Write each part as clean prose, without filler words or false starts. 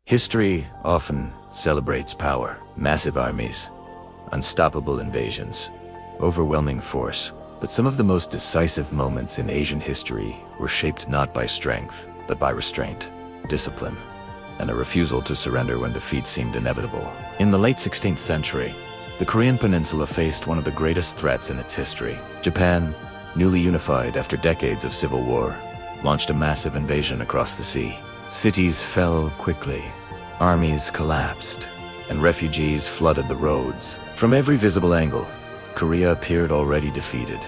History often celebrates power, massive armies, unstoppable invasions, overwhelming force. But some of the most decisive moments in Asian history were shaped not by strength, but by restraint, discipline, and a refusal to surrender when defeat seemed inevitable. In the late 16th century, the Korean peninsula faced one of the greatest threats in its history. Japan, newly unified after decades of civil war, launched a massive invasion across the sea. Cities fell quickly, armies collapsed, and refugees flooded the roads. From every visible angle, Korea appeared already defeated.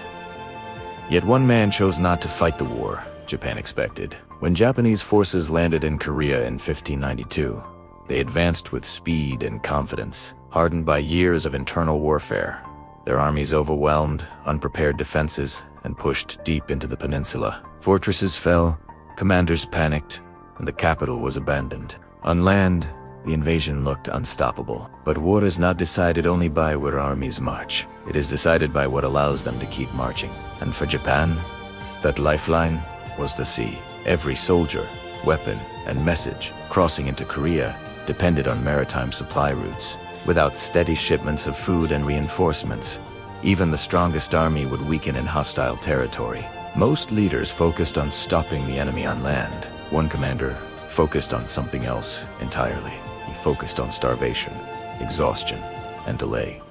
Yet one man chose not to fight the war Japan expected. When Japanese forces landed in Korea in 1592, they advanced with speed and confidence, hardened by years of internal warfare. Their armies overwhelmed unprepared defenses and pushed deep into the peninsula. Fortresses fell, commanders panicked, and the capital was abandoned. On land, the invasion looked unstoppable. But war is not decided only by where armies march. It is decided by what allows them to keep marching. And for Japan, that lifeline was the sea. Every soldier, weapon, and message crossing into Korea depended on maritime supply routes. Without steady shipments of food and reinforcements, even the strongest army would weaken in hostile territory. Most leaders focused on stopping the enemy on land. One commander focused on something else entirely. He focused on starvation, exhaustion, and delay.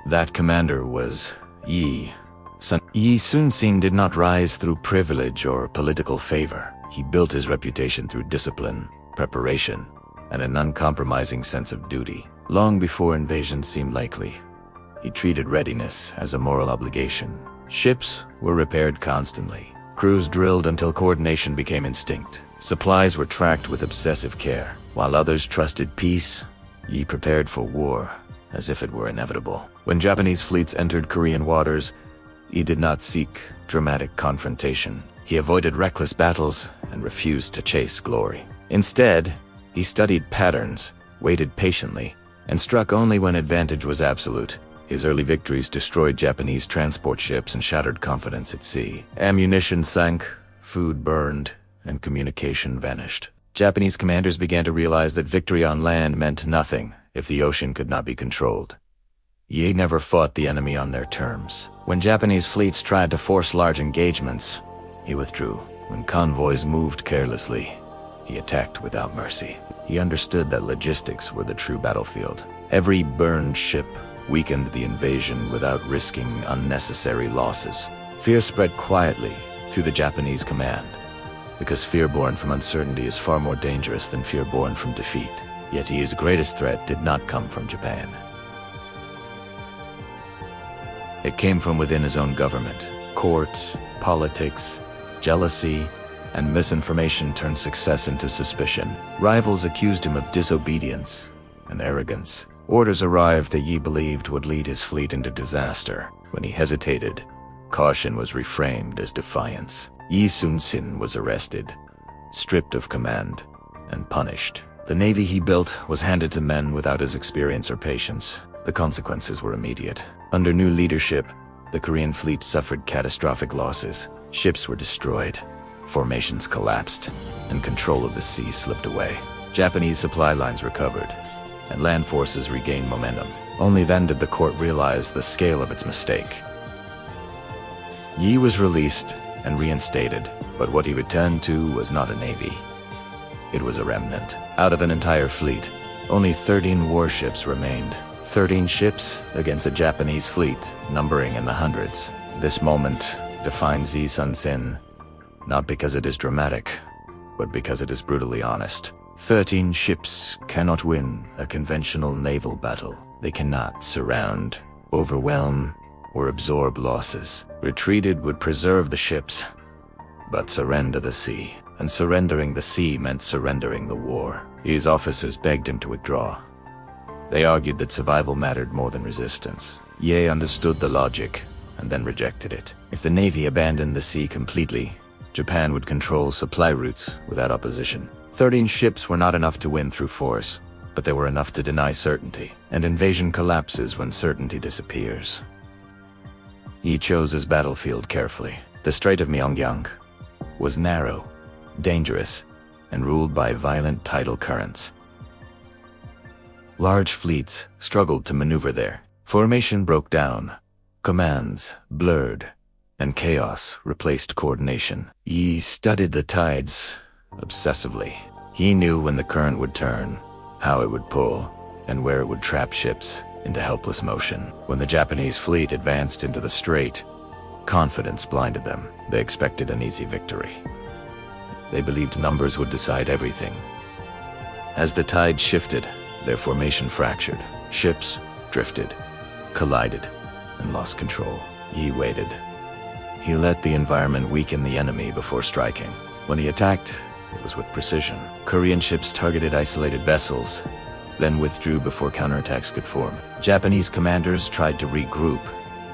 That commander was Yi Sun-sin. Yi Sun-sin did not rise through privilege or political favor. He built his reputation through discipline, preparation, and an uncompromising sense of duty. Long before invasion seemed likely, he treated readiness as a moral obligation. Ships were repaired constantly, crews drilled until coordination became instinct. Supplies were tracked with obsessive care. While others trusted peace, Yi prepared for war as if it were inevitable. When Japanese fleets entered Korean waters, Yi did not seek dramatic confrontation. He avoided reckless battles and refused to chase glory. Instead, he studied patterns, waited patiently, and struck only when advantage was absolute. His early victories destroyed Japanese transport ships and shattered confidence at sea. Ammunition sank, food burned, and communication vanished. Japanese commanders began to realize that victory on land meant nothing if the ocean could not be controlled. Yi never fought the enemy on their terms. When Japanese fleets tried to force large engagements, he withdrew. When convoys moved carelessly, he attacked without mercy. He understood that logistics were the true battlefield. Every burned ship weakened the invasion without risking unnecessary losses. Fear spread quietly through the Japanese command, because fear born from uncertainty is far more dangerous than fear born from defeat. Yet Yi's greatest threat did not come from Japan. It came from within his own government. Court, politics, jealousy, and misinformation turned success into suspicion. Rivals accused him of disobedience and arrogance. Orders arrived that Yi believed would lead his fleet into disaster. When he hesitated, caution was reframed as defiance. Yi Sun-sin was arrested, stripped of command, and punished. The navy he built was handed to men without his experience or patience. The consequences were immediate. Under new leadership, the Korean fleet suffered catastrophic losses. Ships were destroyed, formations collapsed, and control of the sea slipped away. Japanese supply lines recovered, and land forces regained momentum. Only then did the court realize the scale of its mistake. Yi was released and reinstated, but what he returned to was not a navy. It was a remnant. Out of an entire fleet, only 13 warships remained. 13 ships against a Japanese fleet numbering in the hundreds. This moment defines Yi Sun-sin, not because it is dramatic, but because it is brutally honest. 13 ships cannot win a conventional naval battle. They cannot surround, overwhelm, or absorb losses. Retreated would preserve the ships, but surrender the sea. And surrendering the sea meant surrendering the war. His officers begged him to withdraw. They argued that survival mattered more than resistance. Ye understood the logic, and then rejected it. If the Navy abandoned the sea completely, Japan would control supply routes without opposition. 13 ships were not enough to win through force, but they were enough to deny certainty. And invasion collapses when certainty disappears. He chose his battlefield carefully. The Strait of Myeongyang was narrow, dangerous, and ruled by violent tidal currents. Large fleets struggled to maneuver there. Formation broke down, commands blurred, and chaos replaced coordination. Yi studied the tides obsessively. He knew when the current would turn, how it would pull, and where it would trap ships into helpless motion. When the Japanese fleet advanced into the strait, confidence blinded them. They expected an easy victory. They believed numbers would decide everything. As the tide shifted, their formation fractured. Ships drifted, collided, and lost control. Yi waited. He let the environment weaken the enemy before striking. When he attacked, it was with precision. Korean ships targeted isolated vessels, then withdrew before counterattacks could form. Japanese commanders tried to regroup,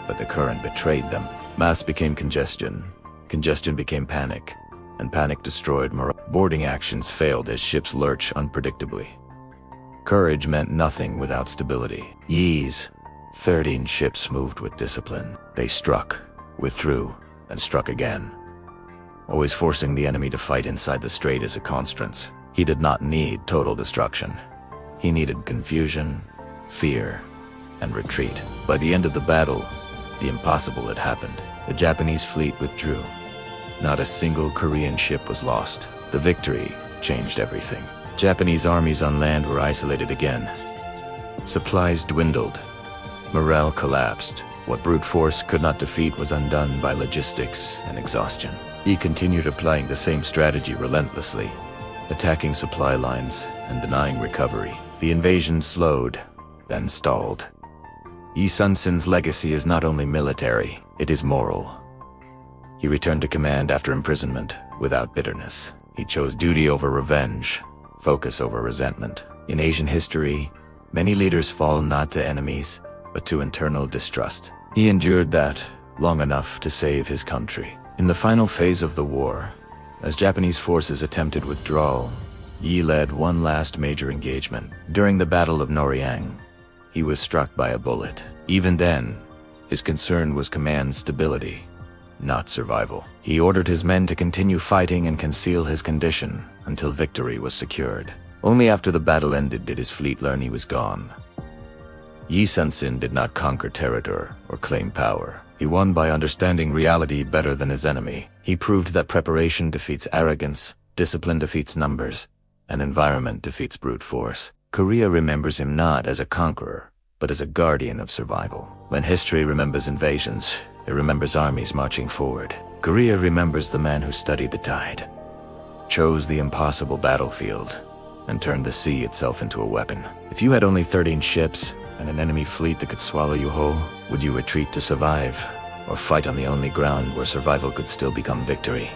but the current betrayed them. Mass became congestion. Congestion became panic, and panic destroyed morale. Boarding actions failed as ships lurched unpredictably. Courage meant nothing without stability. Yi's 13 ships moved with discipline. They struck, withdrew, and struck again, always forcing the enemy to fight inside the strait as a constraint. He did not need total destruction. He needed confusion, fear, and retreat. By the end of the battle, the impossible had happened. The Japanese fleet withdrew. Not a single Korean ship was lost. The victory changed everything. Japanese armies on land were isolated again. Supplies dwindled. Morale collapsed. What brute force could not defeat was undone by logistics and exhaustion. He continued applying the same strategy relentlessly, attacking supply lines and denying recovery. The invasion slowed, then stalled. Yi Sun-sin's legacy is not only military, it is moral. He returned to command after imprisonment without bitterness. He chose duty over revenge, focus over resentment. In Asian history, many leaders fall not to enemies, but to internal distrust. He endured that long enough to save his country. In the final phase of the war, as Japanese forces attempted withdrawal, Yi led one last major engagement. During the Battle of Noryang, he was struck by a bullet. Even then, his concern was command stability, not survival. He ordered his men to continue fighting and conceal his condition until victory was secured. Only after the battle ended did his fleet learn he was gone. Yi Sun-sin did not conquer territory or claim power. He won by understanding reality better than his enemy. He proved that preparation defeats arrogance, discipline defeats numbers, and environment defeats brute force. Korea remembers him not as a conqueror, but as a guardian of survival. When history remembers invasions, it remembers armies marching forward. Korea remembers the man who studied the tide, chose the impossible battlefield, and turned the sea itself into a weapon. If you had only 13 ships and an enemy fleet that could swallow you whole, would you retreat to survive, or fight on the only ground where survival could still become victory?